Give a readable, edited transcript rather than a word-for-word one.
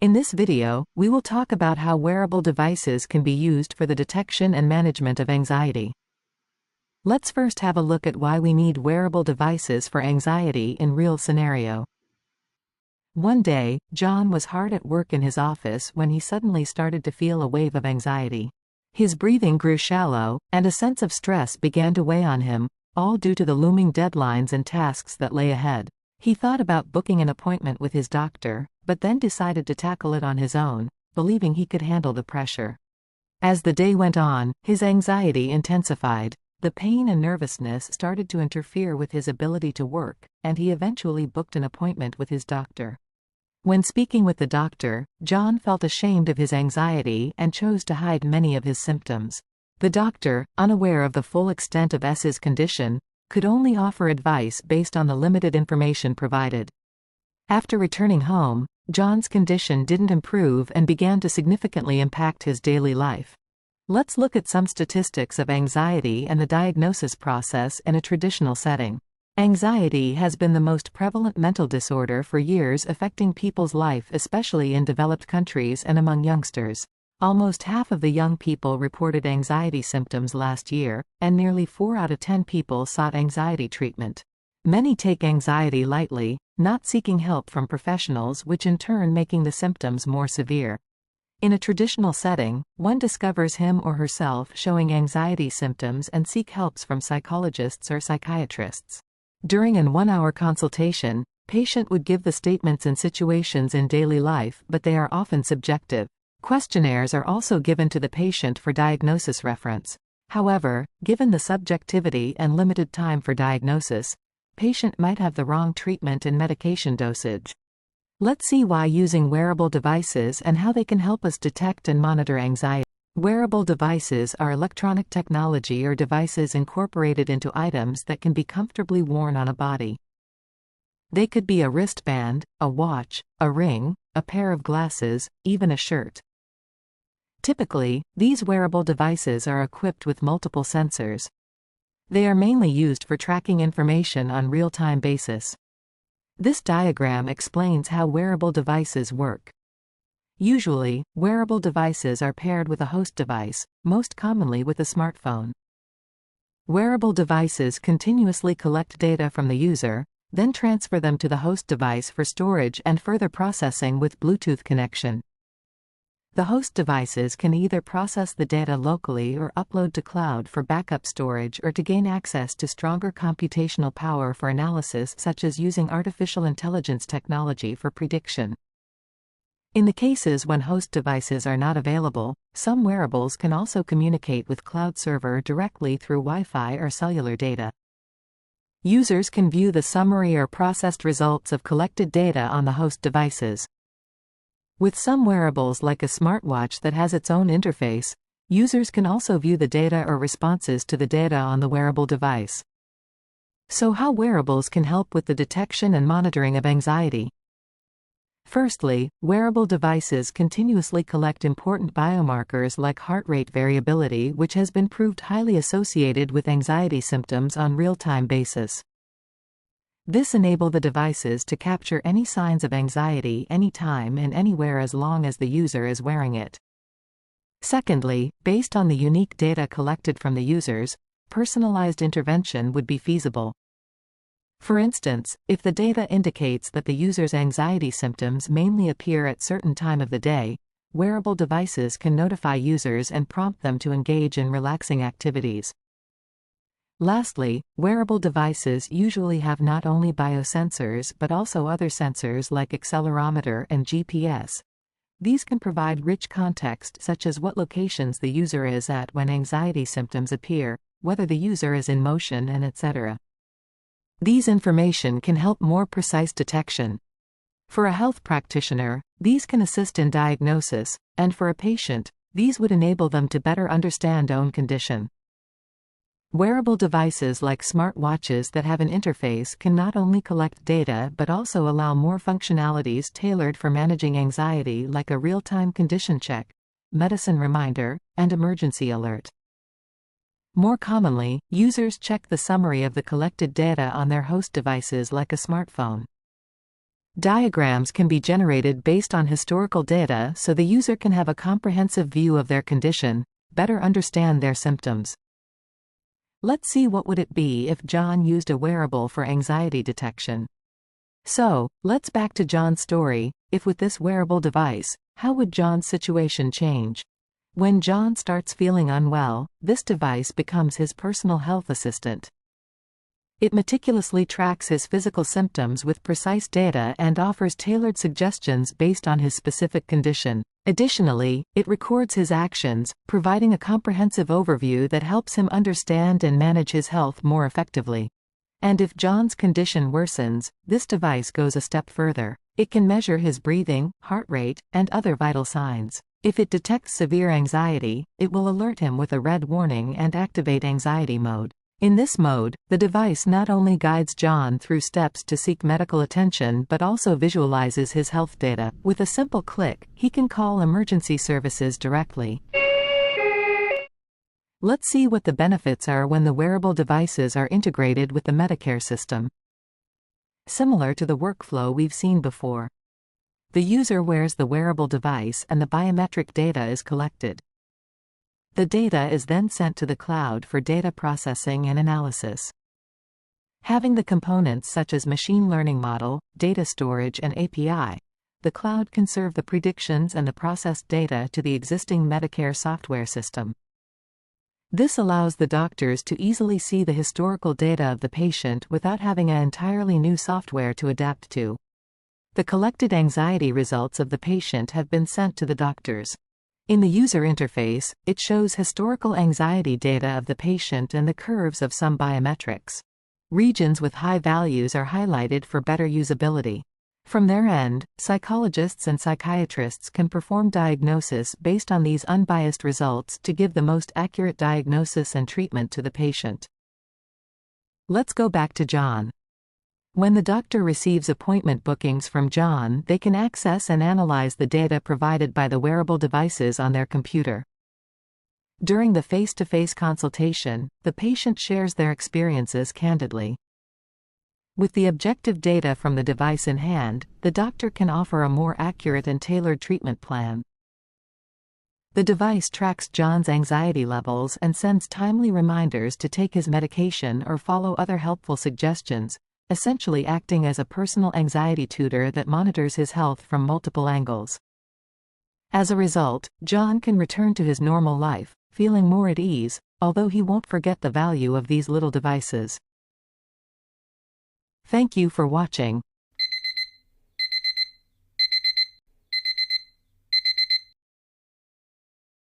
In this video, we will talk about how wearable devices can be used for the detection and management of anxiety. Let's first have a look at why we need wearable devices for anxiety in real scenario. One day, John was hard at work in his office when he suddenly started to feel a wave of anxiety. His breathing grew shallow, and a sense of stress began to weigh on him, all due to the looming deadlines and tasks that lay ahead. He thought about booking an appointment with his doctor, but then decided to tackle it on his own, believing he could handle the pressure. As the day went on, his anxiety intensified. The pain and nervousness started to interfere with his ability to work, and he eventually booked an appointment with his doctor. When speaking with the doctor, John felt ashamed of his anxiety and chose to hide many of his symptoms. The doctor, unaware of the full extent of S's condition, could only offer advice based on the limited information provided. After returning home, John's condition didn't improve and began to significantly impact his daily life. Let's look at some statistics of anxiety and the diagnosis process in a traditional setting. Anxiety has been the most prevalent mental disorder for years, affecting people's life, especially in developed countries and among youngsters. Almost half of the young people reported anxiety symptoms last year, and nearly 4 out of 10 people sought anxiety treatment. Many take anxiety lightly, not seeking help from professionals, which in turn making the symptoms more severe. In a traditional setting, one discovers him or herself showing anxiety symptoms and seek help from psychologists or psychiatrists. During an 1-hour consultation, patient would give the statements and situations in daily life, but they are often subjective. Questionnaires are also given to the patient for diagnosis reference. However, given the subjectivity and limited time for diagnosis, patient might have the wrong treatment and medication dosage. Let's see why using wearable devices and how they can help us detect and monitor anxiety. Wearable devices are electronic technology or devices incorporated into items that can be comfortably worn on a body. They could be a wristband, a watch, a ring, a pair of glasses, even a shirt. Typically, these wearable devices are equipped with multiple sensors. They are mainly used for tracking information on real-time basis. This diagram explains how wearable devices work. Usually, wearable devices are paired with a host device, most commonly with a smartphone. Wearable devices continuously collect data from the user, then transfer them to the host device for storage and further processing with Bluetooth connection. The host devices can either process the data locally or upload to cloud for backup storage or to gain access to stronger computational power for analysis, such as using artificial intelligence technology for prediction. In the cases when host devices are not available, some wearables can also communicate with cloud server directly through Wi-Fi or cellular data. Users can view the summary or processed results of collected data on the host devices. With some wearables like a smartwatch that has its own interface, users can also view the data or responses to the data on the wearable device. So how wearables can help with the detection and monitoring of anxiety? Firstly, wearable devices continuously collect important biomarkers like heart rate variability, which has been proved highly associated with anxiety symptoms on real-time basis. This enables the devices to capture any signs of anxiety anytime and anywhere as long as the user is wearing it. Secondly, based on the unique data collected from the users, personalized intervention would be feasible. For instance, if the data indicates that the user's anxiety symptoms mainly appear at certain time of the day, wearable devices can notify users and prompt them to engage in relaxing activities. Lastly, wearable devices usually have not only biosensors but also other sensors like accelerometer and GPS. These can provide rich context such as what locations the user is at when anxiety symptoms appear, whether the user is in motion, and etc. These information can help more precise detection. For a health practitioner, these can assist in diagnosis, and for a patient, these would enable them to better understand own condition. Wearable devices like smartwatches that have an interface can not only collect data but also allow more functionalities tailored for managing anxiety, like a real-time condition check, medicine reminder, and emergency alert. More commonly, users check the summary of the collected data on their host devices like a smartphone. Diagrams can be generated based on historical data so the user can have a comprehensive view of their condition, better understand their symptoms. Let's see what would it be if John used a wearable for anxiety detection. So, let's back to John's story. If with this wearable device, how would John's situation change? When John starts feeling unwell, this device becomes his personal health assistant. It meticulously tracks his physical symptoms with precise data and offers tailored suggestions based on his specific condition. Additionally, it records his actions, providing a comprehensive overview that helps him understand and manage his health more effectively. And if John's condition worsens, this device goes a step further. It can measure his breathing, heart rate, and other vital signs. If it detects severe anxiety, it will alert him with a red warning and activate anxiety mode. In this mode, the device not only guides John through steps to seek medical attention but also visualizes his health data. With a simple click, he can call emergency services directly. Let's see what the benefits are when the wearable devices are integrated with the Medicare system. Similar to the workflow we've seen before. The user wears the wearable device and the biometric data is collected. The data is then sent to the cloud for data processing and analysis. Having the components such as machine learning model, data storage and API, the cloud can serve the predictions and the processed data to the existing Medicare software system. This allows the doctors to easily see the historical data of the patient without having an entirely new software to adapt to. The collected anxiety results of the patient have been sent to the doctors. In the user interface, it shows historical anxiety data of the patient and the curves of some biometrics. Regions with high values are highlighted for better usability. From their end, psychologists and psychiatrists can perform diagnosis based on these unbiased results to give the most accurate diagnosis and treatment to the patient. Let's go back to John. When the doctor receives appointment bookings from John, they can access and analyze the data provided by the wearable devices on their computer. During the face-to-face consultation, the patient shares their experiences candidly. With the objective data from the device in hand, the doctor can offer a more accurate and tailored treatment plan. The device tracks John's anxiety levels and sends timely reminders to take his medication or follow other helpful suggestions, essentially acting as a personal anxiety tutor that monitors his health from multiple angles. As a result, John can return to his normal life, feeling more at ease, although he won't forget the value of these little devices. Thank you for watching.